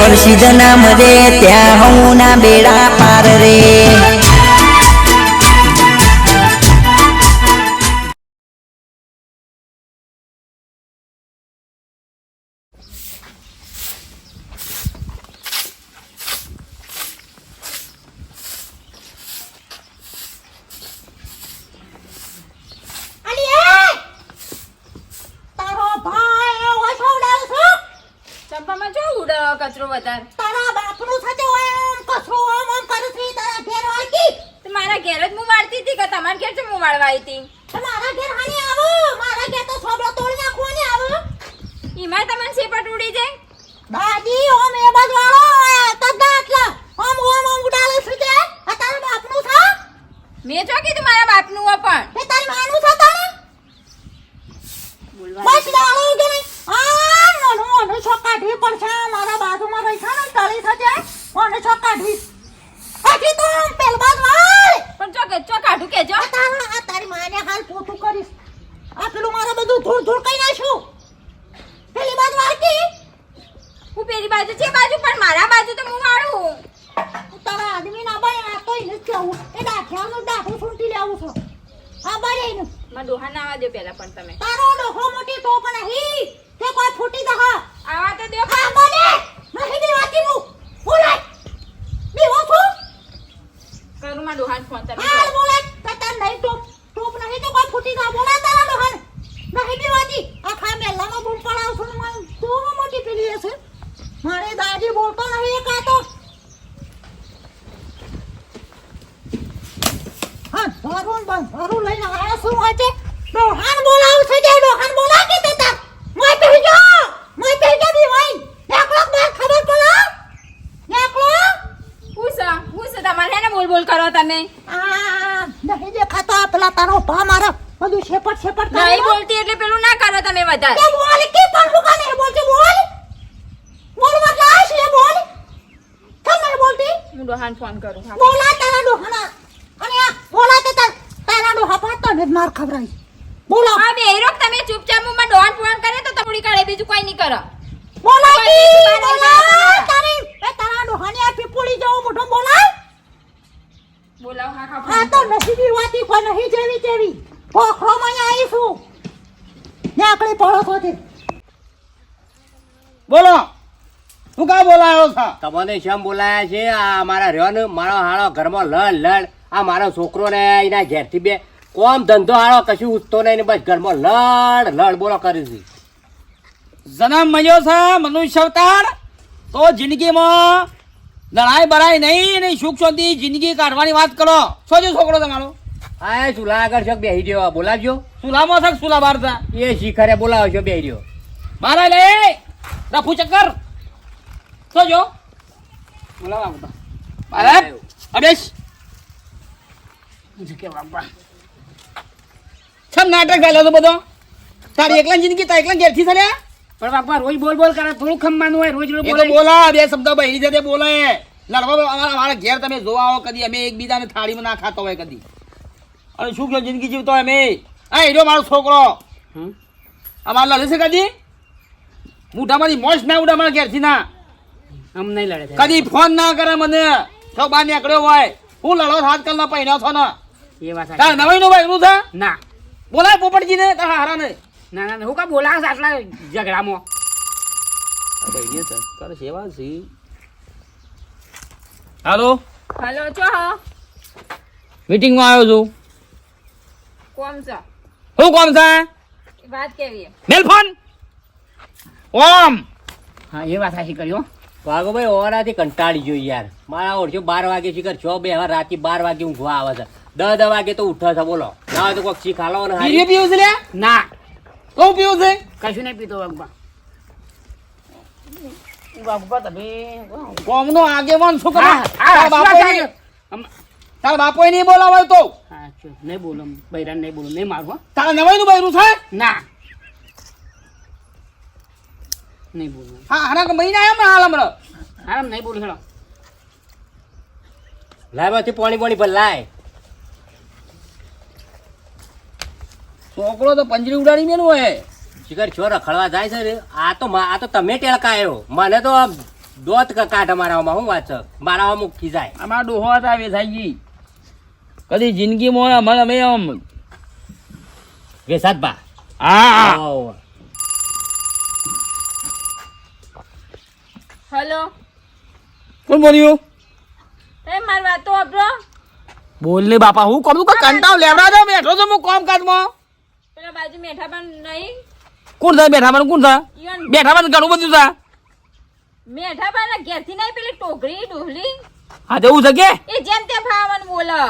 હર્ષિદ નામ રે ત્યાં હું ના બેડા પાર રે કચરો વધારે તારા બાપનું થતે હોય આમ કચરો આમ કરું છું તારા ઘેર વાળતી તો મારા ઘેર જ હું વાળતી હતી કે તમારા ઘેર છે હું વાળવા આવી હતી મારા ઘેર હાની આવો મારા ઘેર તો છોબડો તોડી નાખવાની આવો ઈમાં તમને સેપટ ઉડી જાય દાદી ઓમ એ બાજ વાળો તો દાટલા ઓમ ઉડાલે છે તે આ તારા બાપનું છે મેં જો કીધું મારા બાપનું હો પણ તે તારી માનું છે તારે બસ દાડો કે નહીં આ નો છોકાઢી પડશે મારા બાજુમાં રહી છે ને તળી થતે ઓને છોકાઢી આજી તો પેલ બાજ વાળ પણ ચો કાઢું કેજો આ તારી માને હાલ પોતું કરીશ આ પેલું મારા બધું ધૂળ ધૂળ કઈ નાખ્યું પેલી બાજ વાળતી હું પેલી બાજુ છે બાજુ પણ મારા બાજુ તો હું વાળું તારા આદમી ના બને આ તો એને કેવું એ દાઠિયાનું દાઠું છૂટી લેવું છો આ બને ને માં ડોહા ના આવા દો પહેલા પણ તમે તારો ડોહો મોટી તો પણ હી તે કોઈ ફૂટી દહ આવા તો દો હા બને નહીં દેવાતી હું બોલાય બીવો છું કરું માં ડોહાન ફોન તમે હા બોલાય તાર નહીં ટોપ નહીં તો કોઈ ફૂટી દહ બોલા તારા ડોહાને નહીં દેવાતી આખા મેલામાં બૂમ પડાવ છું મને તો મોટી પેલી હશે મારે દાદી બોલતો નહીં એ કાતો હા ધરું લઈને આયા શું આજે ડોહાન બોલાવું છે જે ડોહાન બોલા કે તે મોય પહેજો બી હોય એકલો બાર ખબર પડો એકલો હું તમારે હેને બોલ કરો તમે આ નહીં દેખાતો આ પેલા તારો ભા મારો બધું શેપટ કરે નહીં બોલતી એટલે પેલું ના કરો તમે વધારે તે બોલ કે પણ હું કાને બોલતી બોલ મતલા છે બોલ કેમ નહીં બોલતી હું ડોહાન ફોન કરું હા બોલા તારા ડોહાના અને આ બોલા તે તારા ડોહા પર તો ને માર ખવરાઈ બોલો હા બેરોક તમે ચૂપચાપ મુમાં ડોહાન ફોન કરે તો તમડી કાઢે બીજું કોઈ નહીં કરો બોલા કોઈ બોલા તારી એ તારા ડોહાની આ પીપુડી જેવો મોઢો બોલા બોલાવ હા આ તો નસીબી વાતી કોઈ નહીં જેવી તેવી પોખરો માં આવીશું નાકડી પડો તો તે બોલો હું કા બોલાયો છો તમને શેમ બોલાયા છે આ મારા રહ્યો ને મારો હાળો ઘરમાં લડ આ મારો છોકરો ને એના ઘેરથી બે કોમ ધંધો હાળો કશું ઉઠતો નહીં ને બસ ઘરમાં લડ બોલો કરી છે જન્મ મળ્યો છે મનુષ્ય અવતાર તો જિંદગીમાં લડાઈ બડાઈ નહીં ને સુખ શાંતિ જિંદગી કાઢવાની વાત કરો શું છે છોકરો તમારો આ ચૂલા આગળ છે બેહી રહ્યો બોલાવજો સુલામાં છે સુલા બાર છે એ શિખરે બોલાવો છો બેહી રહ્યો બાર લે રફુ ચક્કર શું જો બોલાવા બધા બારે અબેશ છમ નાટક ગાલ્યો તો બધો તારી એકલા જિંદગી તા એકલા ઘેરથી થયા પણ બાપા રોજ બોલ કરે થોડું ખમવાનું હોય રોજ એ તો બોલા બે શબ્દ બહેરી જતે બોલે લડવા અમારા ઘેર તમે જોવા આવો કદી અમે એકબીજાને થાળીમાં ના ખાતો હોય કદી અને શું કહો જિંદગી જીવતો હોય અમે આ હીરો મારો છોકરો અમારે લડે છે કદી મોઢામાંથી મોજ ના ઉડે અમારા ઘેરથી ના આમ નહીં લડે કદી ફોન ના કરે મને તો બહાર નીકળ્યો હોય હું લડો હાથ કલ ના પહેર્યો છો ને એ વાત તાર નવાઈ નું ભાઈ નું છે ના બોલાય પોપટજી ને તારા હારા ને ના હું કા બોલાવ આટલા ઝઘડામાં હાલો હલો છો મીટિંગ માં આવ્યો છું કોમ છો શું કોમ છે વાત કેવી મેલ ફોન ઓમ હા એ વાત સાચી કર્યો ભાગો ભાઈ ઓરાથી કંટાળી ગયો યાર મારા ઓળખ્યો 12 વાગે શીખર 6 બે હવે રાતે 12 વાગે ઊંઘવા આવે છે 10 વાગે તો ઉઠે છે બોલો ના તો કોઈક શીખ હાલો ને બીડી પીવું છે લે ના હું પીવું છે કશું નહીં પીતો વાગવા કોમનો આગેવાન શું કરે હા, તારા બાપોએ તારા બાપોએ નહીં બોલાવાય તો હા નહીં બોલો બૈરાન નહીં બોલો નહીં મારું હો. તારા નવાઈનું બૈરું છે ના નહીં બોલો હા હારા મહિના આવ્યો ને હાલ હમણાં આરામ નહીં બોલો હેડો લાયમાંથી પાણી ભર લાય છોકરો તો પંજરી ઉડાડી મેલું હોય શિખર છો રખડવા જાય છે રે આ તો તમે ટેળકાયો મને તો દોત કાઢ મારામાં શું વાત છે મારામાં મૂકી જાય અમારા ડોહો હતા વેસાઈજી કદી જિંદગીમાં અમે અમે આમ વેસાતભા હા હલો કોણ બોલ્યું એ મારી વાત તો વાપરો. બોલ ને બાપા હું કરું કે કંટાળ લેવડા દો બેઠો છો હું કામ કાજમાં પેલા બાજુ મેઠા પણ નહીં કોણ થાય બેઠા પણ કોણ થાય ઈવન બેઠા પણ ઘણું બધું થાય મેઠા પણ ઘેરથી નહીં પેલી ટોકરી ડોહલી હા જવું છે કે એ જેમ તે ફાવન બોલો.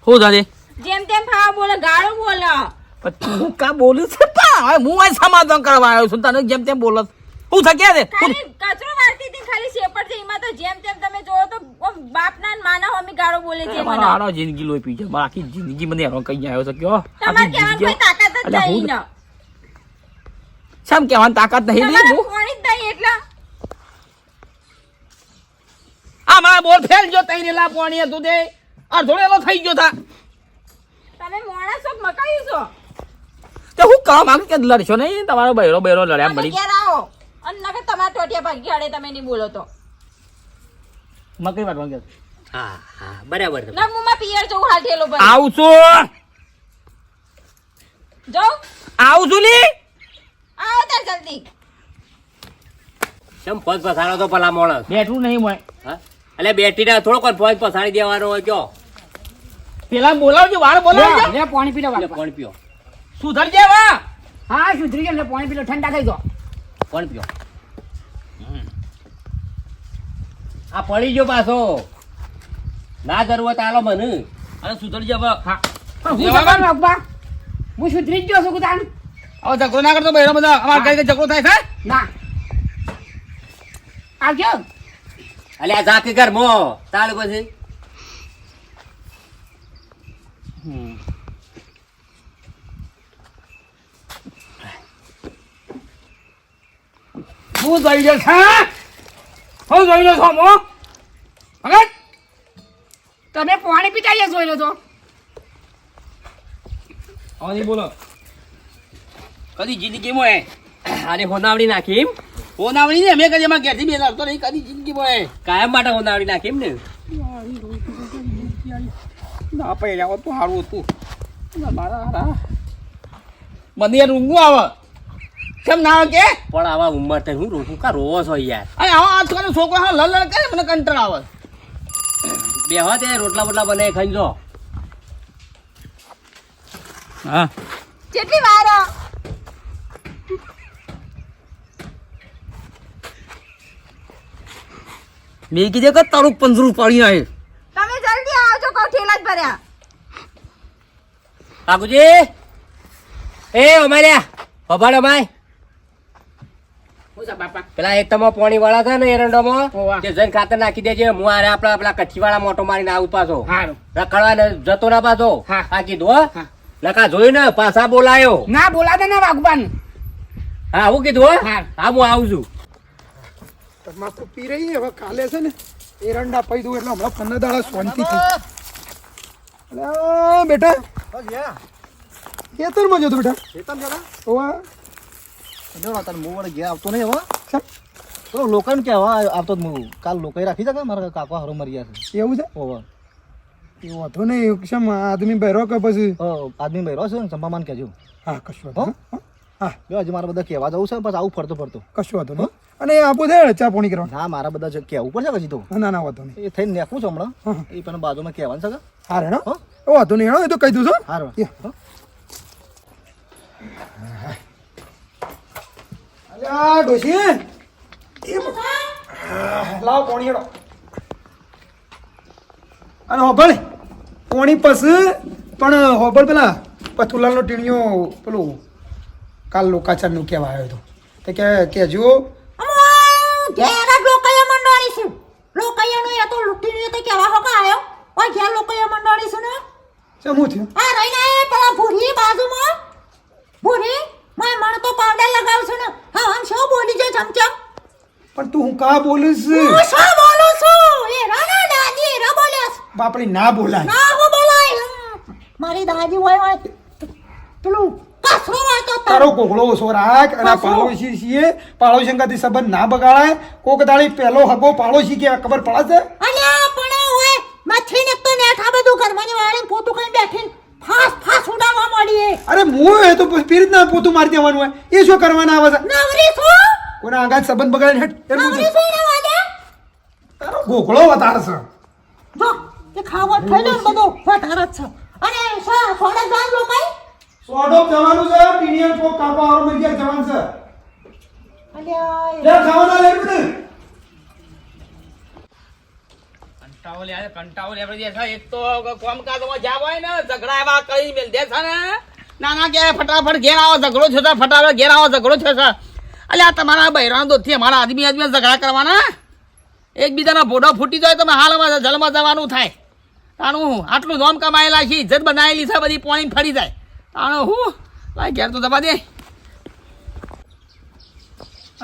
શું થાય જેમ તેમ ફાવ બોલો ગાળો બોલો. તું કા બોલું છે પા હવે હું આ સમાધાન કરવા આવ્યો છું તને જેમ તેમ બોલો શું છે કે ખાલી કચરો વાળતી હતી ખાલી શેપડ છે એમાં તો જેમ તેમ તમે જોવો તો આમ બાપના ને માના હોમી ગાળો બોલે છે મને. મારો જિંદગી લોહી પી જાય આખી જિંદગી મને હેરાન કઈ આવ્યો છે કયો તમારે કહેવાની કોઈ તાકાત જ નહીં ને. શેમ કહેવાની તાકાત નહીં લે તમારે હું કોણી જ નહીં એટલે આ મારા બોલ ફેલ જો તઈ રેલા પાણી હતું તે અડધોડેલો થઈ ગયો થા તમે મોણા છો કે મકાઈ છો. તે હું કામ માંગ કે લડશો નહીં તમારો બૈરો બૈરો લડ્યા તમે મળી ઘેર આવો અને નકર તમારા ટોટિયા ભાગી હાડે તમે નહીં બોલો તો મકઈ વાટવા ગયા હા હા બરાબર છે. ના મુમાં પિયર જવું હાલ ઠેલો પર આવું છું જાઓ આવું છું લી આવો તાર જલ્દી. કેમ ફોજ પસાડો તો ભલા માણસ બેઠું નહીં મોય હા એટલે બેટીને થોડો કોઈ ફોજ પસાડી દેવાનો હોય કયો પેલા બોલાવજો વાર બોલાવજો લે પાણી પી લો એટલે બાપા. કોણ પીઓ સુધર જે વા હા સુધરી ગયા લે પાણી પી લો ઠંડા થઈ જાઓ. કોણ પીઓ આ પડી ગયો પાછો ના જરૂર તો આલો મને અરે સુધર જે વા હા પણ હું જવાનું અબ્બા હું સુધરી જ ગયો છું કુતાન હવે ઝઘડો ના કરતો બૈરો બધા અમાર કઈ ઝઘડો થાય છે ના આવજો અલે આ ઝાકી ઘર મો તાળ પછી હું જોઈ લે છે હું જોઈ લે છો મો હવે તમે પાણી પીતા જ જોઈ લો તો નહીં બોલો કદી જિંદગીમાં એ આને હોનાવડી નાખી એમ હોનાવડી ને અમે કદી અમારા ઘેરથી બે લડતો નહીં કદી જિંદગીમાં એ કાયમ માટે હોનાવડી નાખી એમ ને ના પડ્યા હોત તો સારું હતું મારા હારા મને યાર ઊંઘું આવે કેમ ના આવે કે પણ આવા ઉંમર થઈ હું રોકું કા રોવો છો યાર અરે આવા આજકાલ છોકરા હા લડ કરે મને કંટાળ આવે બે હો તે રોટલા બોટલા બને ખાઈ જો હા કેટલી વાર મેં કીધે કે તારું પંજરું પાડી નાખે તમે જલ્દી આવજો કહો ઠેલા જ ભર્યા. કાકુજી એ અમાર્યા ભભાડો ભાઈ હું છે બાપા પેલા એક તમે પાણી વાળા છે ને એરંડોમાં ઓવા. તે જઈને ખાતર નાખી દેજે હું આરે આપડા પેલા કચ્છી વાળા મોટો મારીને આવું પાછો હારું રખડવા ને જતો ના પાછો હા. આ કીધું હો હા. લખા જોયું ને પાછા બોલાયો ના બોલાતા ના વાગવાન હા હું કીધું હો હા. હા હું આવું છું તમાકુ પી રહી હવે કાલે છે ને એરંડા પી દઉં એટલે હમણાં 15 દાડા શાંતિ થઈ અલા બેટા ખેતરમાં જતો બેટા ઓવા આવતો નહીં હવે તો લોકોને કહેવા આવતો જ હું કાલ લોકોએ રાખી શકે મારા કાકા હરો મરી ગયા છે એવું છે ઓવર એ વાંધો નહીં કેમ આદમી બહેરો કે પછી આદમી ભાઈ રહ્યો છે ને સંભામાન કહેજો હા કશું વાંધો નહીં. હા જો હજી મારે બધા કહેવા જવું છે પછી આવું ફરતો ફરતો કશું વાંધો નહીં અને એ આપું છે ચા પાણી કરવાનું ના મારા બધા જે કહેવું પડશે પછી તો ના ના વાંધો નહીં એ થઈને નાખું છું હમણાં હા. એ પણ બાજુમાં કહેવાનું છે કે હા રેણો હો? વાંધો નહીં હેણો એ તો કહી દઉં છું હારું યા. અલ્યા ડોશી લાવ પાણી હેડો અને હોબળ પાણી પછી પણ હોબળ પેલા પથુલાલનો ટીણીઓ પેલું કાલ લોકાચારનું કહેવા આવ્યો હતો તે કે કહેજો ઘેર જ લોકૈયા મંડળી છું લોકૈયાનો એ તો લૂંટીને તો કેવા હોકા આવ્યો ઓય ઘેર લોકૈયા મંડળી છું ને શું થયું આ રહીને એ પેલા ભૂરી બાજુમાં ભૂરી મેં મણ તો પાવડર લગાવું છું ને હા આમ શું બોલી છે ચમચમ પણ તું હું કા બોલીશ હું શું બોલું છું એ રાણા દાદી રા બોલ્યા છે. બાપડી ના બોલાય ના હું બોલાય મારી દાદી હોય પેલું કસરો વાળતો તારો કોગળો ઓછો રાખ અને આ પાડોશી છીએ પાડોશી અંગાથી સંબંધ ના બગાડાય કોક દાડી પહેલો હગો પાડોશી કે ખબર પડે છે અલ્યા પણ હોય મચ્છી ને તો નેઠ આ બધું ઘરમાં વાળે પોતું કઈ બેઠીને ફાસ ઉડાવવા માંડી અરે હું એ તો પીરીત ના પોતું મારી દેવાનું હોય એ શું કરવાના આવે છે નવરી છું કોના આગળ સંબંધ બગાડીને હેઠ એટલું નવરી છે છું ને વાદે તારો કોગળો વધારે છે જો એ ખાવા થઈને બધું વધારે જ છે અને સોડે જાન લોકાઈ સોડો જવાનું છે ટીણીયન કોક કાપા વાળો મળી ગયા જવાનું છે અલ્યા લે ખાવાના લઈ બધું કંટાળો લે આપણે એક તો કામકાજમાં જાવ હોય ને ઝઘડા એવા કરી મેલ દે છે ને નાના કે ફટાફટ ઘેર આવો ઝઘડો છે ફટાફટ ઘેર આવો ઝઘડો છે અલ્યા તમારા બહેરાનો દોસ્તી અમારા આદમી ઝઘડા કરવાના એકબીજાના ભોડો ફૂટી જાય તો હાલમાં જલમાં જવાનું થાય તાનું આટલું નોમ કમાયેલા છે ઇજ્જત બનાવેલી છે બધી પોણી ફરી જાય તાનું હું લાય ઘેર તો દબા દે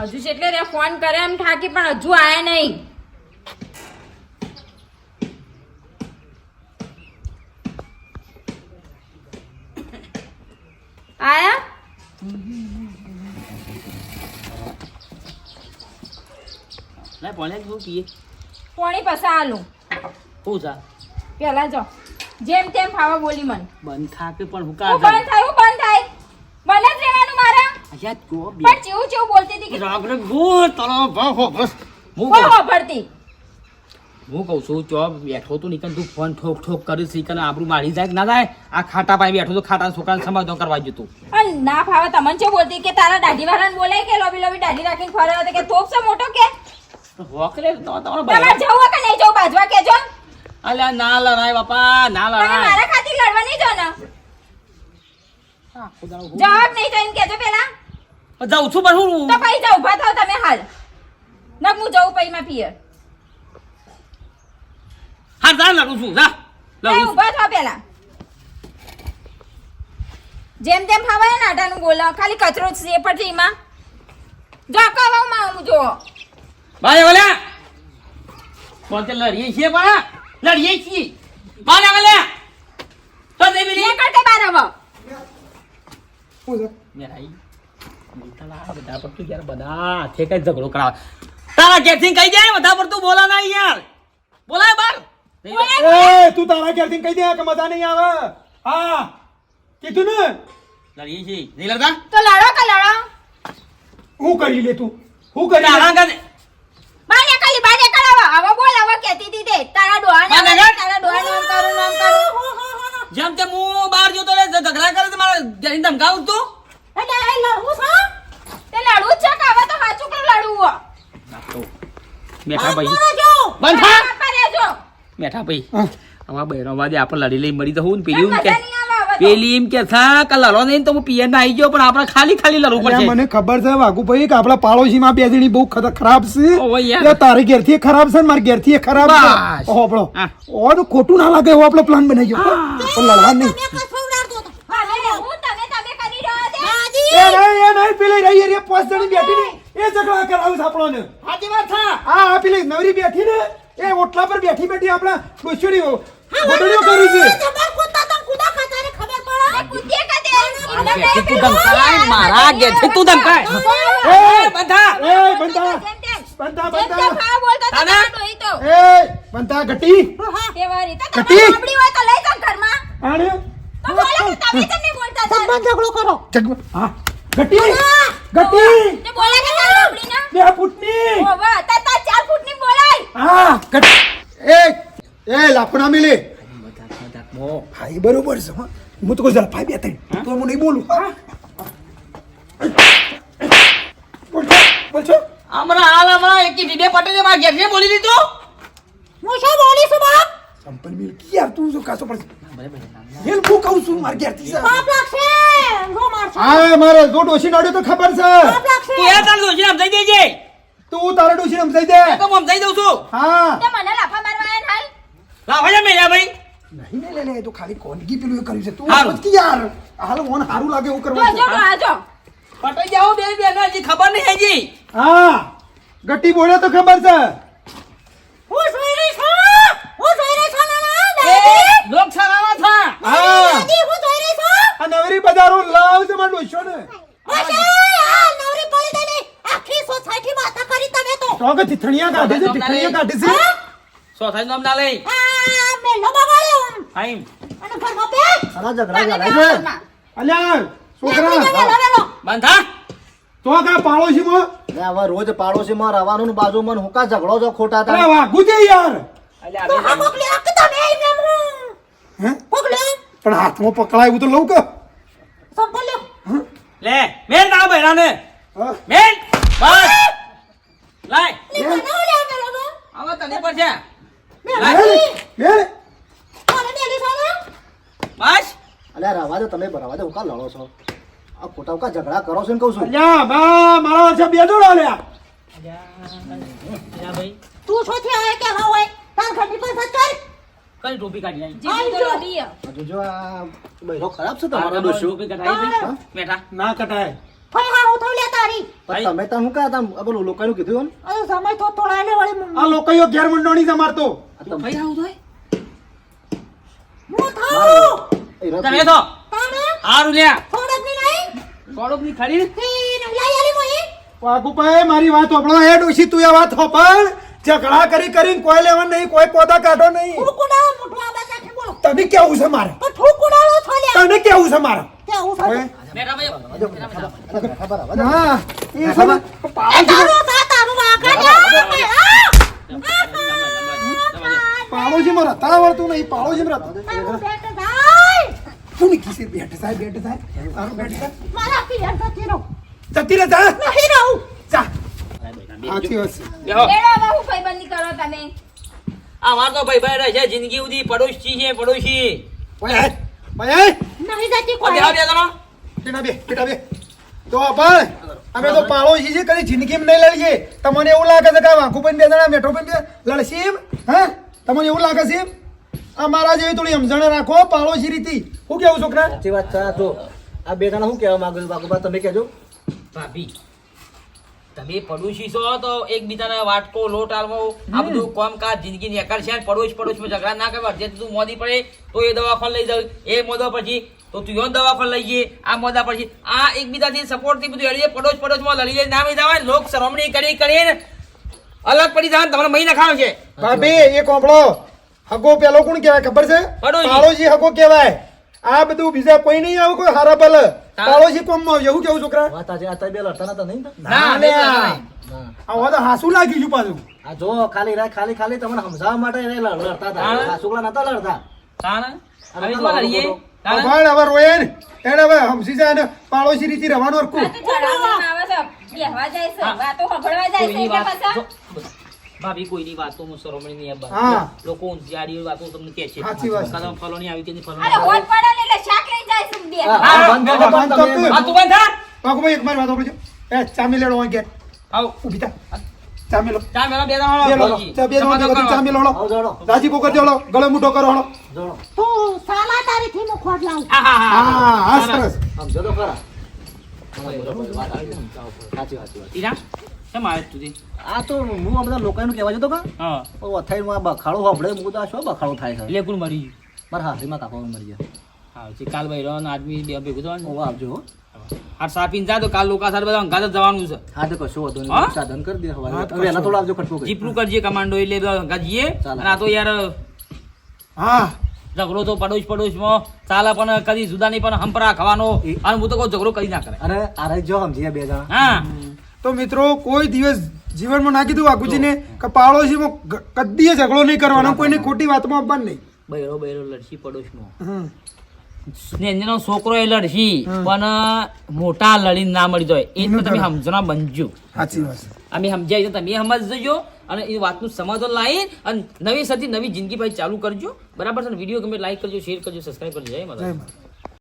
હજુ એટલે રે ફોન કરે એમ થાકી પણ હજુ આયા નહીં આયા લાય પોણે શું પીએ પોણી પસા આલું શું છે પેલા જો જેમ તેમ ફાવા બોલી મન બંધ થાકે પણ હું હું કા બંધ થાય બંધ જ રહેવાનું મારા અલ્યા જો પણ ચેવું ચેવું બોલતી હતી કે રાગ ગો તરો ભાવ બસ હું કોઈ વાપરતી કહું છું ચો બેઠો તું નીકળ તું ફોન ઠોક ઠોક કરી શીખને આબરૂ મારી જાય કે ના જાય આ ખાટા પાઈ બેઠો તો ખાટા છોકરાને સમાધાન કરવા જતું અને ના ફાવે તમને ચેવું બોલતી કે તારા દાઢી વાળાને બોલાય કે લોબી લોબી દાઢી રાખીને ફરે તો કે તોપ છે મોટો કે હોકલે તો તમારો તમારે જવું કે નહીં જવું બાજવા કેજો અલ્યા ના લડાય બાપા ના તમે લડાય મારા ખાतिर લડવા નહીં જો ને જવાબ નહીં તો એમ કેજો પેલા જાઉં છું પણ હું તો પૈસા ઉભા થાવ તમે હાલ નક હું જવું પૈમાં પિયર હા જા લડું છું જા તમે ઉભા થાવ પેલા જેમ તેમ ફાવાય ને આટાનું બોલો ખાલી કચરો જ છે પડતી એમાં જો કવાઉં માં હું જો ભાઈ ઓલા કોણ લડીએ છીએ બા લડીએ છીએ બા ના લે તો દે બી લે કરતે બાર આવો શું છે મેરાઈ નીકળા બધા પર તું યાર બધા હાથે કઈ ઝઘડો કરાવ તારા ઘેરથી કઈ જાય બધા પર તું બોલા ના યાર બોલાય બાર એ તું તારા ઘેરથી કહી દે કે મજા નહીં આવે હા કીધું ને લડીએ છીએ નહીં લડતા તો લડો કે લડો હું કરી લે તું હું કરી લે તારા કને બાને કરાવો આવો બોલ આવો કહેતી હતી તે તારા ડોહાને તારા ડોહાને નામ કરું જેમ તે હું બહાર જોતો રે ઝઘડા કરે તો મારા ઘેરી ધમકાવું તું એટલે એ લડવું છે તે લડવું જ છે કે આવા તો હાચું કે લડવું બેઠા ભાઈ જો બંધ થા બાપા રહેજો બેઠા ભાઈ અમારા બહેરો વાદે આપણે લડી લઈ મરી તો હું પેલી એમ કે મજા નહીં આવે હવે તો. પેલી એમ કે થા કે લડો નહીં તો હું પિયર ના આવી ગયો પણ આપણે ખાલી ખાલી લડવું અલ્યા, પડશે મને ખબર છે વાઘુભાઈ કે આપણા પાડોશીમાં બે જણી બહુ ખરાબ છે ઓહો યાર. એટલે તારી ઘેરથી ખરાબ છે ને મારી ઘેરથી ખરાબ બસ. છે ઓહો આપણો હા. ઓહો તો ખોટું ના લાગે એવો આપણો પ્લાન બનાવી ગયો પણ લડવા નહીં મેં કશું ઉડાડતો હતો હવે હું તમે કરી રહ્યો છે દાદી એ નહીં પેલી રહી રે પાંચ જણી બેઠી ને એ ઝઘડા કરાવે છે આપણને સાચી વાત છે આ પેલી નવરી બેઠી ને એ ઓટલા પર બેઠી બેઠી આપણા ડોશીઓ ગોદડીઓ કરી છે જબર કૂદતા તો કૂદા ખાતાને ખબર પડે કુદીએ કે તે ઘેરથી તું ધમકાય મારા ઘેરથી તું ધમકાય એ બંધા એ બંધા જેમ તેમ બંધા જેમ તેમ બંધા ખાવા બોલતો તો તાના? તારા ડોહી તો એ બંધા ઘટી તે વારી તો કટી? તમારી આપડી હોય તો લઈ જાવ ઘરમાં આણે તો બોલો કે તમે કેમ નહીં બોલતા હતા સંબંધ ઝઘડો કરો જગ હા ઘટી ઘટી તે બોલે કે તારી આપડી ના બે ફૂટની ઓવા તા 4 ફૂટની બોલાય હા ઘટી એ લાફડા મેલે હા એ બરોબર છે હા હું તો કોઈ જરા ભાઈ બે ત્રણ તો હું નહીં બોલું હા બોલજો હમણાં એક વીડિયો પટેલે મારા ઘેરથી બોલી દીધું હું શું બોલીશું બાપ સંપલ મિલ કી યાર તું શું કાસો પડશે હેલ હું કહું છું માર ઘેરથી છે પાપ લાગશે જો મારશે હા મારે જો ડોશી નાડ્યો તો ખબર છે પાપ લાગશે તું એ તાર દોશી સમજાઈ દેજે તું તારા ડોશી સમજાઈ દે તો હું સમજાઈ દઉં છું હા તે મને લાફા મારવા આયા ને હાલ લાવો જા મેલા ભાઈ નહીં લે તો ખાલી કોનગી પેલું એ કર્યું છે તું હારું. સમજ કે યાર હાલ મોન હારું લાગે એવું જો કરવાનું જો છે આજો પટાઈ જાઓ બે હજી ખબર નહીં હજી હા ગટ્ટી બોલે તો ખબર છે હું જોઈ રહી છું હું જોઈ રહી છું નાના દાદી લોક સરાવા થા હા દાદી હું જોઈ રહી છું આ નવરી બજારો લાવ છે માર ડોશો ને હશે આ નવરી પડી દેલી આખી સોસાયટી માથા કરી તમે તો તો કે ઠીઠણીયા કાઢી છે ઠીઠણીયા કાઢી છે સોસાયટી નામ ના લઈ આ મેલો બગાડ્યો આઈમ અને ઘરમાં બે આના ઝઘડા ચાલે છે અલ્યા છોકરા વેલો બંધા તો કા પાડોશીમાં લે હવે રોજ પાડોશીમાં રહેવાનું ને બાજુમાં ને હુકા ઝઘડો છો ખોટા અરે તા વાગુ છે યાર અલ્યા તો આ આ મોકલી આ કે તમે એમ હે મોકલે પણ હાથમાં પકડાય એવું તો લઉં કે સંપલ લ્યો લે મેલ ના બહેરાને હા? મેલ બસ લાય લે બનાવ લે મેલો તો આવા તને પર છે મેલ મેલો મેલ કોને મેલી સાલા બસ અલ્યા રહેવા દે તમે બરાબર હુકા લડો છો આ ખોટા હુકા ઝઘડા કરો છો ને કહું છું અલ્યા બા મારા છે બે જોડો લ્યા ભાઈ તું છોથી આય કે હોય તાર ઘરની પર સચર કઈ ટોપી કાઢી લાઈ જીજુ તો રડી હે. હજુ જો આ બૈરો ખરાબ છે તમારો ડોશો ટોપી કઢાઈ હા. બેઠા ના કટાય ફઈ હા હું તો લે તારી પણ તમે તો હું કા તમ આ બોલો લોકોનું કીધું ને અરે સમય તો થોડા લે વળી આ લોકોયો ઘેર મંડોણી છે મારતો આ તમે ભાઈ આવું થાય હું થાઉં એ રથ તમે તો તારે હારું લ્યા થોડક ની નહીં થોડુંક ની ખડી ઈ ન લઈ આલી મોઈ વાઘુભાઈ મારી વાત હોપળો હે ડોશી તું એ વાત હોપળ ઝઘડા કરી કરીને કોઈ લેવા નહીં કોઈ પોતા કાઢો નહીં ઠુકુડા મોટો આબા સાથે બોલો તને કેવું છે મારે તો ઠુકુડાળો છો લે તને કેવું છે મારે કે હું હવે? સાચું બેઠા ભાઈ ખબર હવે હા એ છે ને, તારો તારું વાગા પાડોશીમાં રતા આવડતું નહીં પાડોશીમાં રતા તારું બેટ જાય તું ની ખીસી બેઠ સાહેબ બેઠ સાહેબ તારું બેઠ સાહેબ મારા પિયર જતી રહું જતી રહે જા નહીં રહું જા સાચી વાત છે બેહો એનો હવે હું ભાઈબંધી કરો તમે આ માર તો ભાઈ ભાઈ રહે છે જિંદગી ઉધી પડોશી છે પડોશી ઓય હે ઓય હે નહીં જતી આ કોઈ બેહો બે જણો બેટા બે તો ભાઈ અમે તો પાડોશી છે કદી જિંદગીમાં નહીં લડીએ તમને એવું લાગે છે કે વાંકુભાઈ બે જણા મેઠો ભાઈ લડશે એમ હા તમને એવું લાગે છે એમ આ મારા જેવી થોડી સમજણ રાખો પાડોશી રીતિ હું કેવું છોકરા સાચી વાત છે આ જો આ બે જણા શું કહેવા માંગુ છું બાકુબા તમે કહેજો ભાભી તમે પડોશી છો તો એકબીજાને વાટકો લોટ આલવો આ બધું કામકાજ જિંદગી ની અકર છે પડોશમાં ઝઘડા ના કરવા જે તું મોદી પડે તો એ દવાખાને લઈ જાવ એ મોદો પછી તો તું યો દવાખાને લઈ જઈએ આ મોદા પછી આ એકબીજાથી સપોર્ટ થી બધું લડીએ પડોશમાં લડી જાય ના લઈ જવાય લોક શરમણી કરીને અલગ પડી જાય તમને મહી નખાવે છે ભાભી એ કોંપળો હગો પેલો કોણ કહેવાય ખબર છે પડોશી. પાડોશી હગો કહેવાય આ બધું બીજા કોઈ નહીં આવું કોઈ હારા ભલે પાડોશી કોમમાં એવું કેવું છોકરા વાત આજે આ તમે બે લડતા નતા નહીં ના લે ના, આ ના હવે તો હાસું લાગી ગયું પાછું આ જો ખાલી તમને સમજાવવા માટે એને લડતા હતા હા. આ છોકરા નતા લડતા તાણે હવે તો લડીએ તાણે ભાઈ હવે રોયે ને એને હવે હમસી જાય ને પાડોશી રીતિ રહેવાનું હરખું આ તો ચડાવવામાં આવે છે બેહવા જાય છે વાતો સાંભળવા જાય છે કોઈની એટલે વાત પાછા ભાભી કોઈની વાતોમાં શરમણી નહીં હા. આવવાની. લોકો ઊંધિયાળી વાતો તમને કહે છે સાચી વાત છે. કાં તો ફલોની આવી કે નહીં અરે ફલોની હોટ પડે ને એટલે શાક લઈ જાય છે બે હા, હા, બંધ કરો, બંધ બંધ કર. તમે. આ તું બંધ થા વાઘુભાઈ એક મારી વાત સાંભળજો એ ચામી લેડો હોય ઘેર આવ ઊભી થા ચામી લો ચા મેલા બે બે જણા લો ભાઈજી. ચા બે જણા ભેગા થઈને ચામી લો આવો જોડો રાજી પોકર જોડો ગળે મૂઠો કરો હળો જોડો તું સાલા તારીથી હું ખોટ લાવું હા હા હા હા હા સરસ આમ જોડો ખરા વાત આવી ને. સાચી વાત ઈરા કેમ આવે તું આ તો હું આ બધા લોકોનું કહેવા જતો કા હા અથાઈમાં આ બખાડો હોભળે હું તો આ શું બખાડો થાય છે લેકુલ મરી ગયું મારા હાથીમાં કાપવામાં મરી ગયા હા છે કાલ ભાઈ રોન આદમી બે ભેગું થવાનું ઓ આવજો હો. આ સાપીને જા તો કાલ લોકો સાથે બધા અંગાત જ જવાનું છે હા તો કશો હતો હા? નહીં સાધન કરી દે હા, હવે તો વહેલા કશો. થોડો આવજો ખટકો કરી જીપરું કરજે કમાન્ડો એટલે બધા અંગાત જઈએ ચાલે. અને આ તો યાર હા ઝઘડો તો પડોશમાં ચાલે પણ કદી જુદા નહીં પણ હંપરા ખાવાનો અને હું તો કહું ઝઘડો કદી ના કરે અરે અરે જો સમજીએ બે જણા હા તો મિત્રો કોઈ દિવસ જીવનમાં ના કીધું વાઘુજીને કે પાડોશીમાં કદીએ ઝઘડો નહીં કરવાનો કોઈની ખોટી વાતમાં આપવાનું નહીં બૈરો બૈરો લડશી પડોશમાં હમ. ને એનો છોકરો એ લડશી પણ મોટા લડીને ના મળી જાય એ તો તમે સમજણા બનજો સાચી વાત છે અમે સમજાય તો તમે સમજજો અને એ વાતનું સમાધાન લાવી અને નવી સતી નવી જિંદગી ભાઈ ચાલુ કરજો બરાબર છે ને વિડીયો ગમે લાઈક કરજો શેર કરજો સબસ્ક્રાઈબ કરજો જય માતા જય માતા.